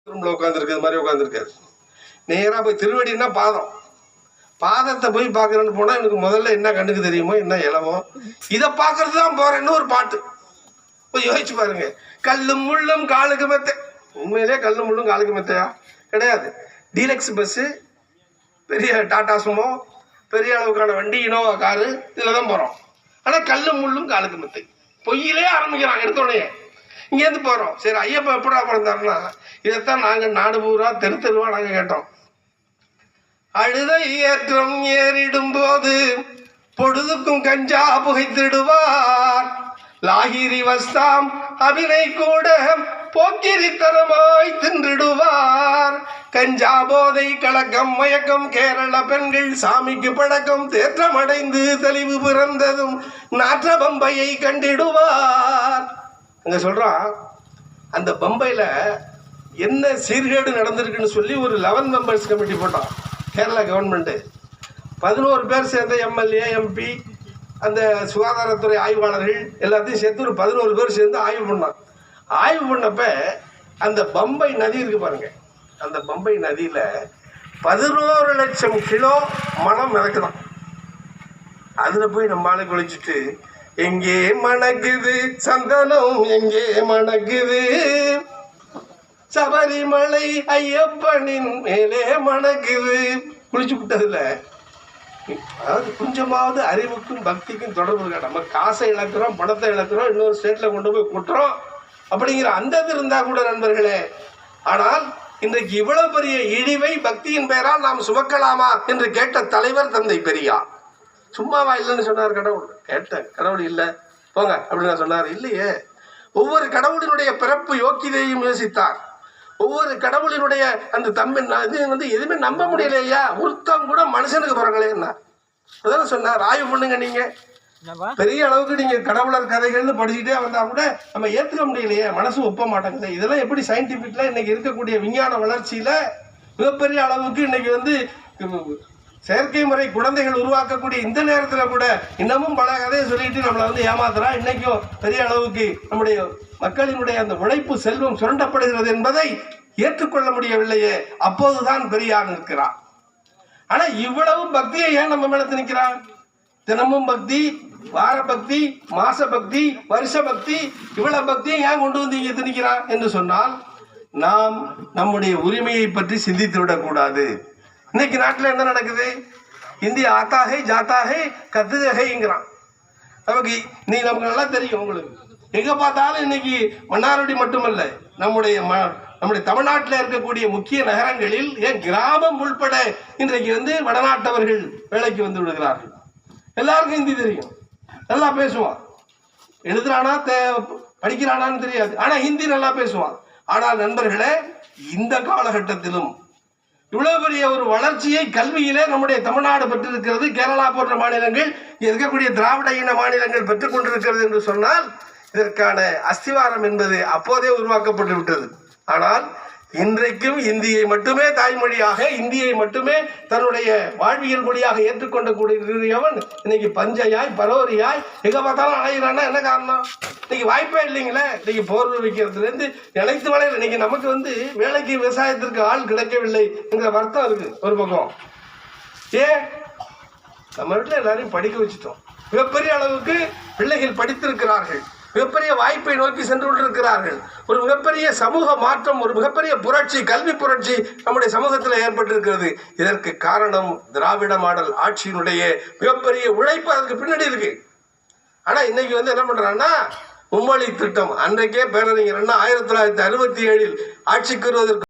ரூம்ல உட்காந்துருக்கிறது மாதிரி உட்காந்துருக்காரு. நேராக போய் திருவடினா பாதம், பாதத்தை போய் பார்க்குறேன்னு போனால் எனக்கு முதல்ல என்ன கண்ணுக்கு தெரியுமோ, என்ன இளமோ, இதை பார்க்கறது தான் போகிறேன்னு ஒரு பாட்டு. போய் யோசிச்சு பாருங்க. கல்லும் முள்ளும் காலுக்கு மெத்தை. உண்மையிலே கல்லும் முள்ளும் காலுக்கு மெத்தையா? கிடையாது. டீலக்ஸ் பஸ்ஸு, பெரிய டாடா சுமோ, பெரிய அளவுக்கான வண்டி, இனோவா காரு, இதில் தான் போகிறோம். ஆனால் கல்லும் முள்ளும் காலுக்கு மெத்தை. பொய்யிலே ஆரம்பிக்கிறாங்க எடுத்தோடனே. இங்கேருந்து போகிறோம். சரி, ஐயப்பா எப்படா பிறந்தாருன்னா, இதைத்தான் நாங்கள் நாடு பூரா தெரு தெருவா நாங்கள் கேட்டோம். அழுதை ஏற்றம் ஏறிடும் போது பொழுதுக்கும் கஞ்சா புகைத்திடுவார். லாகிரி வஸ்தாம் அபினை கூட போக்கிரித்தனமாய் தின்றிடுவார். கஞ்சா போதை கலக்கம் மயக்கம் கேரள பெண்கள் சாமிக்கு பழக்கம் தேற்றமடைந்து தெளிவு பிறந்ததும் நாற்ற பம்பையை கண்டிடுவார். அங்க சொல்றான், அந்த பம்பையில என்ன சீர்கேடு நடந்திருக்குன்னு சொல்லி ஒரு 11 மெம்பர்ஸ் கமிட்டி போட்டான் கேரளா கவர்மெண்ட். 11 பேர் சேர்ந்த எம்எல்ஏ, எம்பி, அந்த சுகாதாரத்துறை ஆய்வாளர்கள் எல்லாத்தையும் சேர்த்து ஒரு 11 பேர் சேர்ந்து ஆய்வு பண்ணான். ஆய்வு பண்ணப்ப அந்த பம்பை நதி இருக்கு பாருங்க, அந்த பம்பை நதியில 11 லட்சம் கிலோ மணம் மிதக்குதான். அதுல போய் நம்ம ஆளை குளிச்சுட்டு, எங்கே மணக்குது சந்தனம், எங்கே மணக்குது சபரிமலை ஐயப்பனின் மேலே மணக்குது. குளிச்சு விட்டதுல அதாவது கொஞ்சமாவது அறிவுக்கும் பக்திக்கும் தொடர்பு இருக்கா? நம்ம காசை இழக்கிறோம், பணத்தை இழக்கிறோம், இன்னொரு ஸ்டேட்ல கொண்டு போய் குட்டுறோம் அப்படிங்கிற அந்த இது இருந்தா கூட நண்பர்களே. ஆனால் இன்றைக்கு இவ்வளவு பெரிய இழிவை பக்தியின் பெயரால் நாம் சுமக்கலாமா என்று கேட்ட தலைவர் தந்தை பெரியார். சும்மாவா இல்லைன்னு சொன்னார் கடவுள்? கேட்டேன், கடவுள் இல்லை போங்க அப்படின்னு சொன்னார். இல்லையே, ஒவ்வொரு கடவுளினுடைய பிறப்பு யோக்கியதையும் யோசித்தார். ஒவ்வொரு கடவுளினுடைய அந்த இது எதுவுமே நம்ப முடியலையா? ஒருத்தம் கூட மனுஷனுக்கு பிறக்கலைன்னா அதான் சொன்னார். ஆய்வு பண்ணுங்க, நீங்க பெரிய அளவுக்கு நீங்க கடவுளர் கதைகள்னு படிச்சுட்டே வந்தா கூட நம்ம ஏத்துக்க முடியலையே, மனசு ஒப்ப மாட்டேங்குது. இதெல்லாம் எப்படி சயின்டிபிக்ல இன்னைக்கு இருக்கக்கூடிய விஞ்ஞான வளர்ச்சியில மிகப்பெரிய அளவுக்கு இன்னைக்கு செயற்கை முறை குழந்தைகள் உருவாக்கக்கூடிய இந்த நேரத்தில் கூட இன்னமும் பல கதையை சொல்லிட்டு நம்மளை ஏமாத்துறா. இன்னைக்கும் பெரிய அளவுக்கு நம்முடைய மக்களினுடைய அந்த உழைப்பு செல்வம் சுரண்டப்படுகிறது என்பதை ஏற்றுக்கொள்ள முடியவில்லையே. அப்போதுதான் பெரியார் நிற்கிறார். ஆனா இவ்வளவு பக்தியை ஏன் நம்ம மேல திணிக்கிறான்? தினமும் பக்தி, வார பக்தி, மாச பக்தி, வருஷ பக்தி, இவ்வளவு பக்தியை ஏன் கொண்டு வந்து இங்க திணிக்கிறான் என்று சொன்னால், நாம் நம்முடைய உரிமையை பற்றி சிந்தித்து விடக்கூடாது. இன்னைக்கு நாட்டில் என்ன நடக்குது? இந்தியா ஆத்தாகை ஜாத்தாகை கத்துகைங்கிறான். நமக்கு நல்லா தெரியும். உங்களுக்கு எங்க பார்த்தாலும் இன்னைக்கு மன்னார்குடி மட்டுமல்ல, நம்முடைய தமிழ்நாட்டில் இருக்கக்கூடிய முக்கிய நகரங்களில் ஏன் கிராமம் உள்பட இன்றைக்கு வடநாட்டவர்கள் வேலைக்கு வந்து விடுகிறார்கள். எல்லாருக்கும் ஹிந்தி தெரியும், நல்லா பேசுவான். எழுதுறானா படிக்கிறானான்னு தெரியாது, ஆனா ஹிந்தி நல்லா பேசுவான். ஆனால் நண்பர்களே, இந்த காலகட்டத்திலும் இவ்வளவு பெரிய ஒரு வளர்ச்சியை கல்வியிலே நம்முடைய தமிழ்நாடு பெற்றிருக்கிறது. கேரளா போன்ற மாநிலங்கள், இருக்கக்கூடிய திராவிட இன மாநிலங்கள் பெற்றுக் கொண்டிருக்கிறது என்று சொன்னால், இதற்கான அஸ்திவாரம் என்பது அப்போதே உருவாக்கப்பட்டு விட்டது. ஆனால் இன்றைக்கும் இந்தியை மட்டுமே தாய்மொழியாக, இந்தியை மட்டுமே தன்னுடைய வாழ்வியல் மொழியாக ஏற்றுக்கொண்ட கூடியவன் இன்னைக்கு பஞ்சையாய் பரோரியாய் எங்க பார்த்தாலும் அலைகிறான்னா என்ன காரணம்? இன்னைக்கு வாய்ப்பே இல்லைங்களே. இன்னைக்கு போர்வை வைக்கிறதுல இருந்து நிலைத்து வளையல். இன்னைக்கு நமக்கு வேலைக்கு விவசாயத்திற்கு ஆள் கிடைக்கவில்லை என்கிற வருத்தம் இருக்கு ஒரு பக்கம். ஏன்? நம்ம வீட்டில் எல்லாரையும் படிக்க வச்சுட்டோம். மிகப்பெரிய அளவுக்கு பிள்ளைகள் படித்திருக்கிறார்கள், மிகப்பெரிய வாய்ப்பை நோக்கி சென்று கொண்டிருக்கிறார்கள். ஒரு மிகப்பெரிய சமூக மாற்றம், ஒரு மிகப்பெரிய புரட்சி, கல்வி புரட்சி நம்முடைய சமூகத்தில் ஏற்பட்டிருக்கிறது. இதற்கு காரணம் திராவிட மாடல் ஆட்சியினுடைய மிகப்பெரிய உழைப்பு அதுக்கு பின்னாடி இருக்கு. ஆனா இன்னைக்கு என்ன பண்றாங்கன்னா, மும்மொழி திட்டம் அன்றைக்கே பேரறிஞர் அண்ணா 1967 ஆட்சிக்கு வருவதற்கு